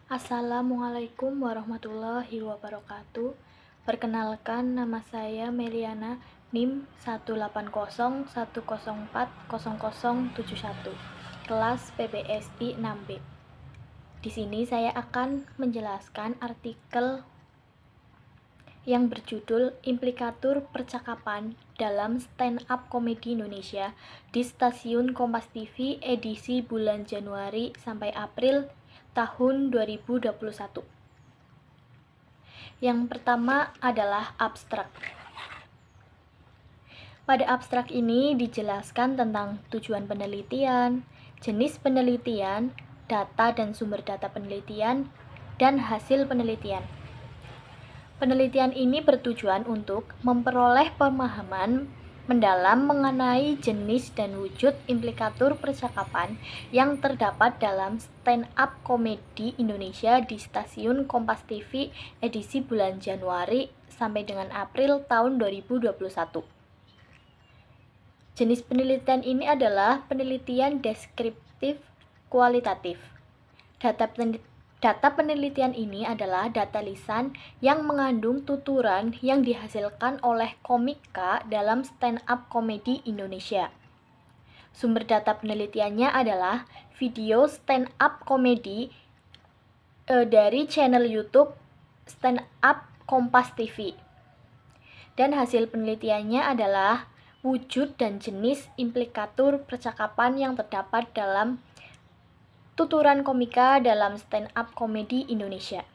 Assalamualaikum warahmatullahi wabarakatuh. Perkenalkan, nama saya Meliana, NIM 180404071, kelas PBSI 6B. Di sini saya akan menjelaskan artikel yang berjudul Implikatur Percakapan dalam Stand Up Komedi Indonesia di Stasiun Kompas TV edisi bulan Januari sampai April tahun 2021. Yang pertama adalah abstrak. Pada abstrak ini dijelaskan tentang tujuan penelitian, jenis penelitian, data dan sumber data penelitian, dan hasil penelitian. Penelitian ini bertujuan untuk memperoleh pemahaman mendalam mengenai jenis dan wujud implikatur percakapan yang terdapat dalam stand-up komedi Indonesia di stasiun Kompas TV edisi bulan Januari sampai dengan April tahun 2021. Jenis penelitian ini adalah penelitian deskriptif kualitatif. Data penelitian ini adalah data lisan yang mengandung tuturan yang dihasilkan oleh komika dalam stand-up komedi Indonesia. Sumber data penelitiannya adalah video stand-up komedi dari channel YouTube Stand-up Kompas TV. Dan hasil penelitiannya adalah wujud dan jenis implikatur percakapan yang terdapat dalam tuturan komika dalam stand-up komedi Indonesia.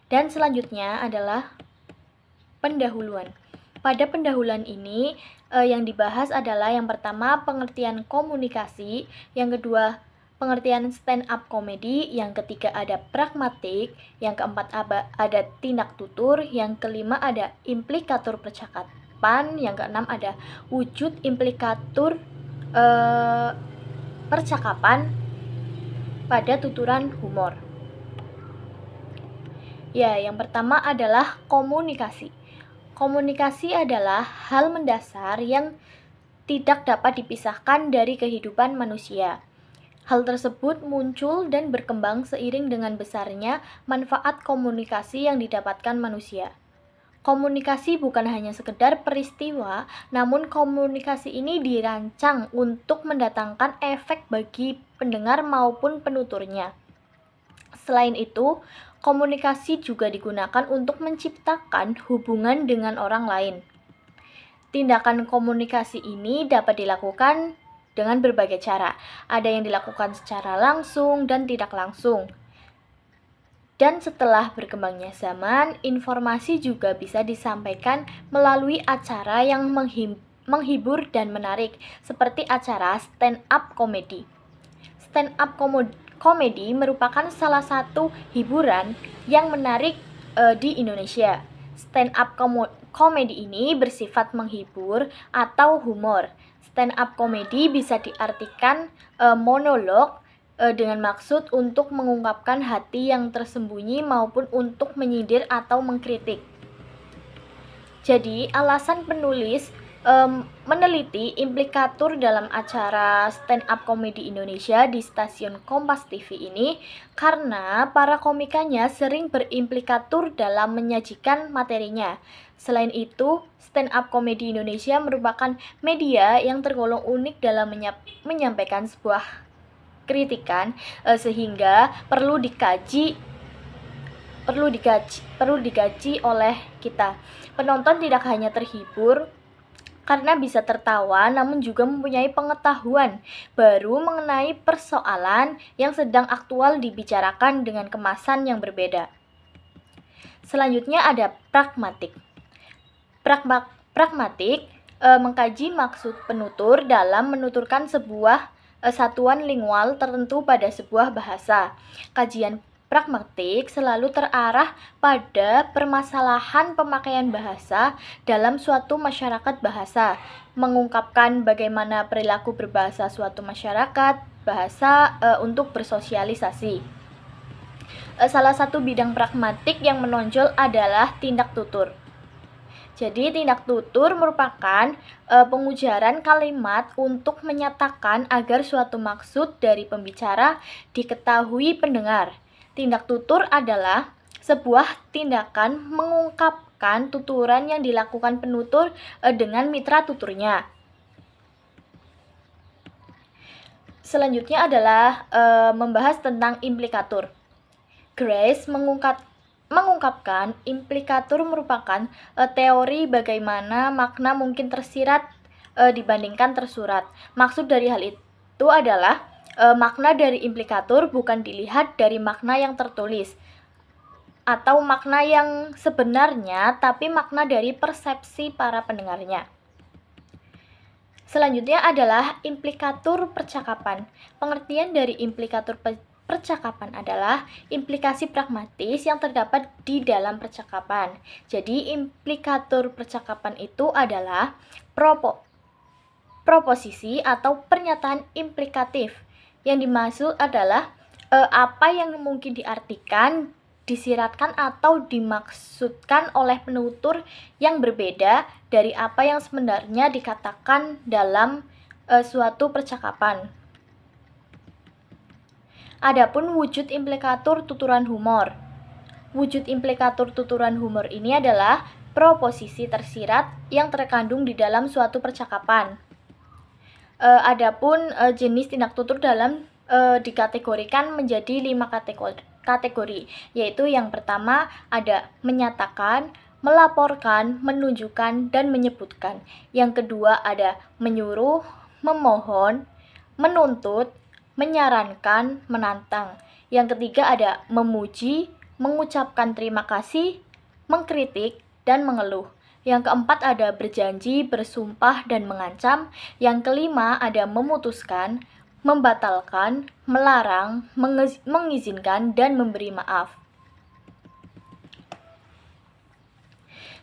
Dan selanjutnya adalah pendahuluan. Pada pendahuluan ini yang dibahas adalah yang pertama pengertian komunikasi, yang kedua pengertian stand-up komedi, yang ketiga ada pragmatik, yang keempat ada tindak tutur, yang kelima ada implikatur percakapan, yang keenam ada wujud implikatur percakapan pada tuturan humor. Ya, yang pertama adalah komunikasi. Komunikasi adalah hal mendasar yang tidak dapat dipisahkan dari kehidupan manusia. Hal tersebut muncul dan berkembang seiring dengan besarnya manfaat komunikasi yang didapatkan manusia. Komunikasi bukan hanya sekedar peristiwa, namun komunikasi ini dirancang untuk mendatangkan efek bagi pendengar maupun penuturnya. Selain itu, komunikasi juga digunakan untuk menciptakan hubungan dengan orang lain. Tindakan komunikasi ini dapat dilakukan dengan berbagai cara. Ada yang dilakukan secara langsung dan tidak langsung. Dan setelah berkembangnya zaman, informasi juga bisa disampaikan melalui acara yang menghibur dan menarik, seperti acara stand-up komedi. Stand-up komedi merupakan salah satu hiburan yang menarik di Indonesia. Stand-up komedi ini bersifat menghibur atau humor. Stand-up komedi bisa diartikan monolog dengan maksud untuk mengungkapkan hati yang tersembunyi maupun untuk menyindir atau mengkritik. Jadi, alasan penulis meneliti implikatur dalam acara stand-up komedi Indonesia di stasiun Kompas TV ini karena para komikanya sering berimplikatur dalam menyajikan materinya. Selain itu, stand-up komedi Indonesia merupakan media yang tergolong unik dalam menyampaikan sebuah kritikan, sehingga perlu dikaji oleh kita. Penonton tidak hanya terhibur karena bisa tertawa, namun juga mempunyai pengetahuan baru mengenai persoalan yang sedang aktual dibicarakan dengan kemasan yang berbeda. Selanjutnya ada pragmatik. Pragmatik mengkaji maksud penutur dalam menuturkan sebuah satuan lingual tertentu pada sebuah bahasa. Kajian pragmatik selalu terarah pada permasalahan pemakaian bahasa dalam suatu masyarakat bahasa, mengungkapkan bagaimana perilaku berbahasa suatu masyarakat bahasa untuk bersosialisasi. Salah satu bidang pragmatik yang menonjol adalah tindak tutur. Jadi tindak tutur merupakan pengujaran kalimat untuk menyatakan agar suatu maksud dari pembicara diketahui pendengar. Tindak tutur adalah sebuah tindakan mengungkapkan tuturan yang dilakukan penutur dengan mitra tuturnya. Selanjutnya adalah membahas tentang implikatur. Grace mengungkapkan implikatur merupakan teori bagaimana makna mungkin tersirat dibandingkan tersurat. Maksud dari hal itu adalah makna dari implikatur bukan dilihat dari makna yang tertulis atau makna yang sebenarnya, tapi makna dari persepsi para pendengarnya. Selanjutnya adalah implikatur percakapan. Pengertian dari implikatur percakapan adalah implikasi pragmatis yang terdapat di dalam percakapan. Jadi, implikatur percakapan itu adalah proposisi atau pernyataan implikatif. Yang dimaksud adalah apa yang mungkin diartikan, disiratkan atau dimaksudkan oleh penutur yang berbeda dari apa yang sebenarnya dikatakan dalam suatu percakapan. Adapun wujud implikatur tuturan humor. Wujud implikatur tuturan humor ini adalah proposisi tersirat yang terkandung di dalam suatu percakapan. Adapun jenis tindak tutur dalam dikategorikan menjadi 5 kategori, yaitu yang pertama ada menyatakan, melaporkan, menunjukkan, dan menyebutkan. Yang kedua ada menyuruh, memohon, menuntut, menyarankan, menantang. Yang ketiga ada memuji, mengucapkan terima kasih, mengkritik, dan mengeluh. Yang keempat ada berjanji, bersumpah, dan mengancam. Yang kelima ada memutuskan, membatalkan, melarang, mengizinkan, dan memberi maaf.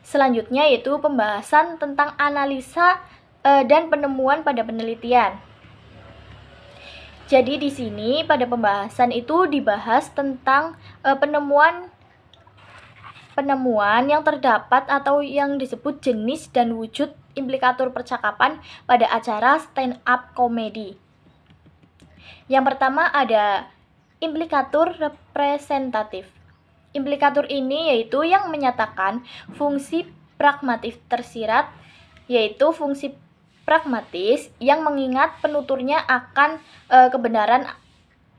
Selanjutnya yaitu pembahasan tentang analisa dan penemuan pada penelitian. Jadi di sini pada pembahasan itu dibahas tentang penemuan yang terdapat atau yang disebut jenis dan wujud implikatur percakapan pada acara stand up comedy. Yang pertama ada implikatur representatif. Implikatur ini yaitu yang menyatakan fungsi pragmatis tersirat, yaitu fungsi pragmatis yang mengingat penuturnya akan kebenaran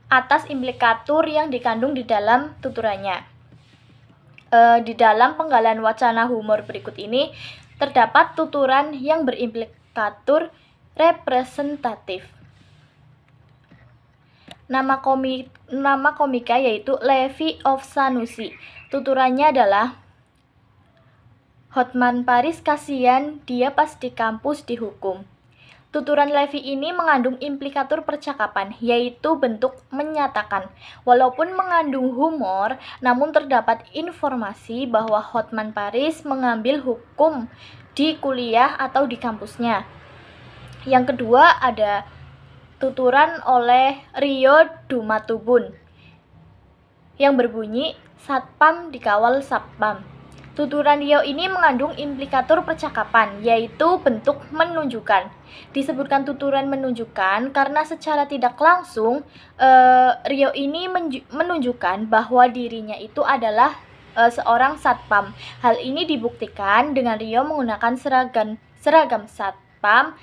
atas implikatur yang dikandung di dalam tuturannya. Di dalam penggalan wacana humor berikut ini terdapat tuturan yang berimplikatur representatif. Nama komika yaitu Levy of Sanusi. Tuturannya adalah Hotman Paris kasihan dia pas di kampus dihukum. Tuturan Levy ini mengandung implikatur percakapan, yaitu bentuk menyatakan. Walaupun mengandung humor, namun terdapat informasi bahwa Hotman Paris mengambil hukum di kuliah atau di kampusnya. Yang kedua ada tuturan oleh Rio Dumatubun yang berbunyi Satpam dikawal Satpam. Tuturan Rio ini mengandung implikatur percakapan, yaitu bentuk menunjukkan. Disebutkan tuturan menunjukkan karena secara tidak langsung Rio ini menunjukkan bahwa dirinya itu adalah seorang satpam. Hal ini dibuktikan dengan Rio menggunakan seragam satpam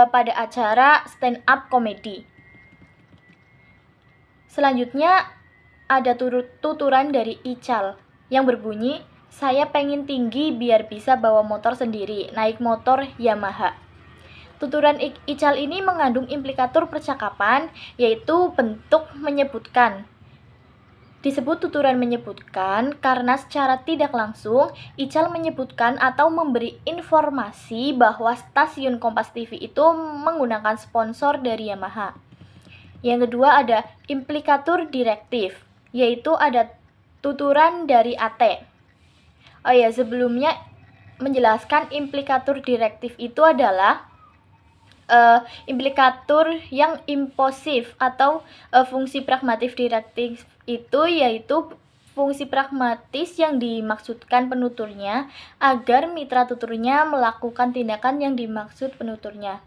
pada acara stand up comedy. Selanjutnya ada tuturan dari Ical yang berbunyi saya pengen tinggi biar bisa bawa motor sendiri, naik motor Yamaha. Tuturan Ical ini mengandung implikatur percakapan, yaitu bentuk menyebutkan. Disebut tuturan menyebutkan karena secara tidak langsung Ical menyebutkan atau memberi informasi bahwa stasiun Kompas TV itu menggunakan sponsor dari Yamaha. Yang kedua ada implikatur direktif, yaitu ada tuturan dari AT. Sebelumnya menjelaskan implikatur direktif itu adalah implikatur yang imposif atau fungsi pragmatif direktif itu yaitu fungsi pragmatis yang dimaksudkan penuturnya agar mitra tuturnya melakukan tindakan yang dimaksud penuturnya.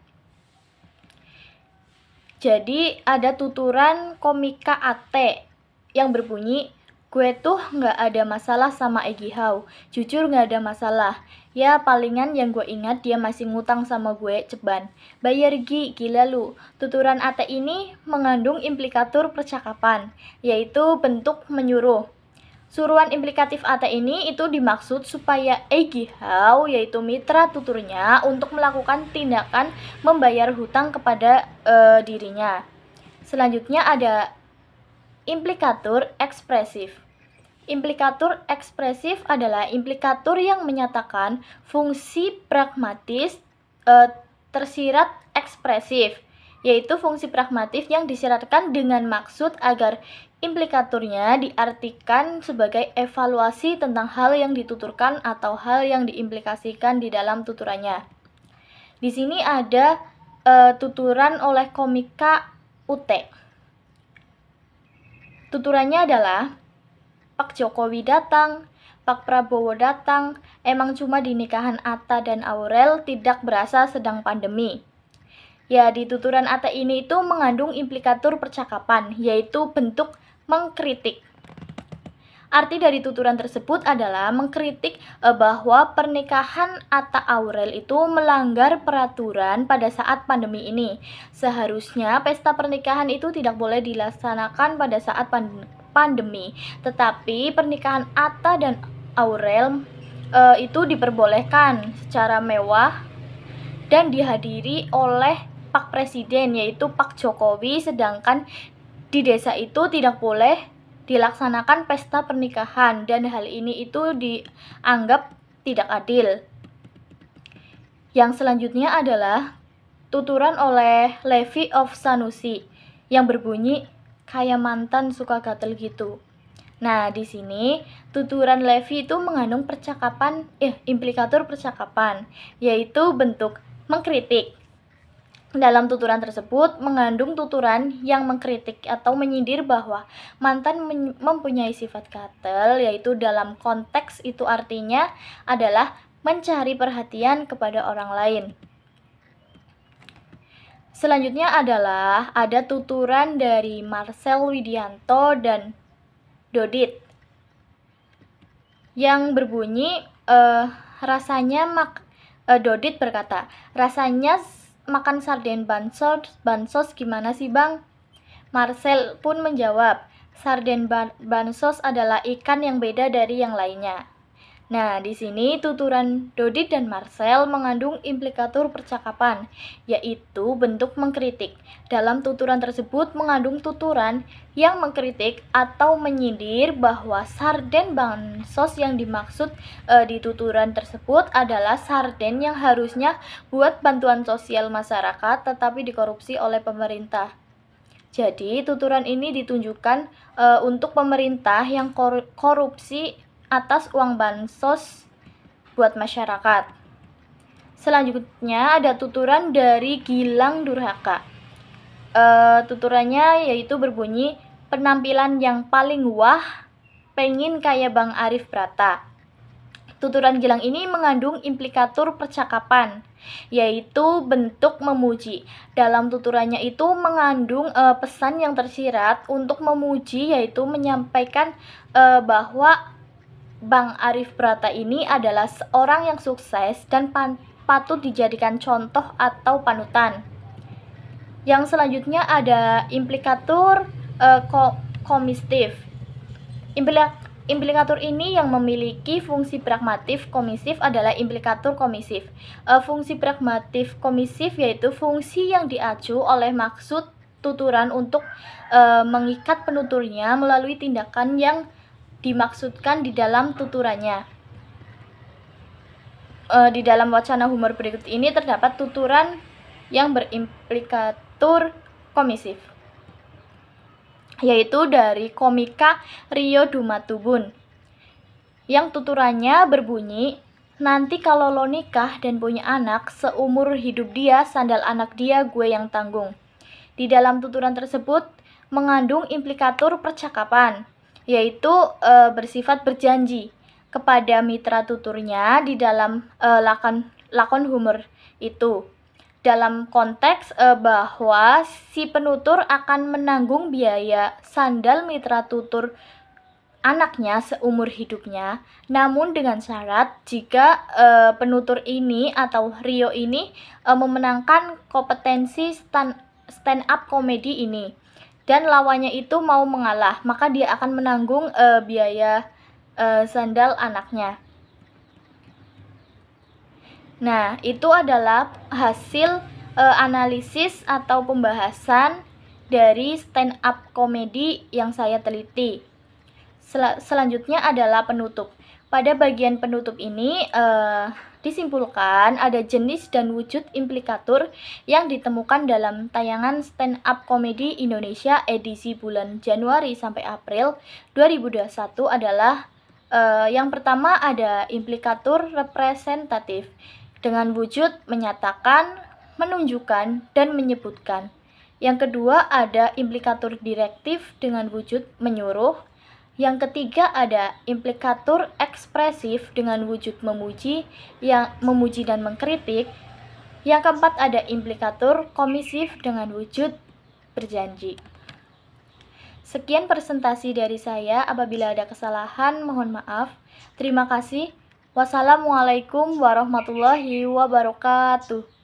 Jadi ada tuturan komika AT yang berbunyi, gue tuh nggak ada masalah sama Egi Hao, jujur nggak ada masalah. Ya palingan yang gue ingat dia masih ngutang sama gue ceban. Bayar gila lu. Tuturan AT ini mengandung implikatur percakapan, yaitu bentuk menyuruh. Suruhan implikatif AT ini itu dimaksud supaya Egi Hao, yaitu mitra tuturnya, untuk melakukan tindakan membayar hutang kepada dirinya. Selanjutnya ada implikatur ekspresif. Implikatur ekspresif adalah implikatur yang menyatakan fungsi pragmatis tersirat ekspresif, yaitu fungsi pragmatif yang disyaratkan dengan maksud agar implikaturnya diartikan sebagai evaluasi tentang hal yang dituturkan atau hal yang diimplikasikan di dalam tuturannya. Di sini ada tuturan oleh komika UT. Tuturannya adalah, Pak Jokowi datang, Pak Prabowo datang, emang cuma di nikahan Atta dan Aurel tidak berasa sedang pandemi. Ya, di tuturan Atta ini itu mengandung implikatur percakapan, yaitu bentuk mengkritik. Arti dari tuturan tersebut adalah mengkritik bahwa pernikahan Atta Aurel itu melanggar peraturan pada saat pandemi ini. Seharusnya pesta pernikahan itu tidak boleh dilaksanakan pada saat pandemi, tetapi pernikahan Atta dan Aurel itu diperbolehkan secara mewah dan dihadiri oleh Pak Presiden, yaitu Pak Jokowi, sedangkan di desa itu tidak boleh dilaksanakan pesta pernikahan, dan hal ini itu dianggap tidak adil. Yang selanjutnya adalah tuturan oleh Levi of Sanusi yang berbunyi, kayak mantan suka gatel gitu. Nah, di sini tuturan Levi itu mengandung implikatur percakapan, yaitu bentuk mengkritik. Dalam tuturan tersebut mengandung tuturan yang mengkritik atau menyindir bahwa mantan mempunyai sifat gatel, yaitu dalam konteks itu artinya adalah mencari perhatian kepada orang lain. Selanjutnya adalah ada tuturan dari Marcel Widianto dan Dodit yang berbunyi, Dodit berkata, rasanya makan sarden bansos gimana sih bang? Marcel pun menjawab, sarden bansos adalah ikan yang beda dari yang lainnya. Nah, di sini tuturan Dodit dan Marcel mengandung implikatur percakapan, yaitu bentuk mengkritik. Dalam tuturan tersebut mengandung tuturan yang mengkritik atau menyindir bahwa sarden bansos yang dimaksud di tuturan tersebut adalah sarden yang harusnya buat bantuan sosial masyarakat tetapi dikorupsi oleh pemerintah. Jadi, tuturan ini ditunjukkan untuk pemerintah yang korupsi atas uang bansos buat masyarakat. Selanjutnya ada tuturan dari Gilang Durhaka. Tuturannya yaitu berbunyi, penampilan yang paling wah, pengen kayak Bang Arif Brata. Tuturan Gilang ini mengandung implikatur percakapan, yaitu bentuk memuji. Dalam tuturannya itu mengandung pesan yang tersirat untuk memuji, yaitu menyampaikan bahwa Bang Arif Brata ini adalah seorang yang sukses dan patut dijadikan contoh atau panutan. Yang selanjutnya ada implikatur komisif. Implikatur ini yang memiliki fungsi pragmatif komisif adalah implikatur komisif. Fungsi pragmatif komisif yaitu fungsi yang diacu oleh maksud tuturan untuk mengikat penuturnya melalui tindakan yang dimaksudkan di dalam tuturannya. Di dalam wacana humor berikut ini terdapat tuturan yang berimplikatur komisif, yaitu dari komika Rio Dumatubun, yang tuturannya berbunyi, nanti kalau lo nikah dan punya anak, seumur hidup dia, sandal anak dia gue yang tanggung. Di dalam tuturan tersebut mengandung implikatur percakapan, yaitu bersifat berjanji kepada mitra tuturnya di dalam lakon humor itu. Dalam konteks bahwa si penutur akan menanggung biaya sandal mitra tutur anaknya seumur hidupnya, namun dengan syarat jika penutur ini atau Rio ini memenangkan kompetensi stand up komedi ini dan lawannya itu mau mengalah, maka dia akan menanggung biaya sandal anaknya. Nah, itu adalah hasil analisis atau pembahasan dari stand up komedi yang saya teliti. Selanjutnya adalah penutup. Pada bagian penutup ini disimpulkan ada jenis dan wujud implikatur yang ditemukan dalam tayangan stand up komedi Indonesia edisi bulan Januari sampai April 2021 adalah yang pertama ada implikatur representatif dengan wujud menyatakan, menunjukkan, dan menyebutkan. Yang kedua ada implikatur direktif dengan wujud menyuruh. Yang ketiga ada implikatur ekspresif dengan wujud memuji, yang memuji dan mengkritik. Yang keempat ada implikatur komisif dengan wujud berjanji. Sekian presentasi dari saya. Apabila ada kesalahan, mohon maaf. Terima kasih. Wassalamualaikum warahmatullahi wabarakatuh.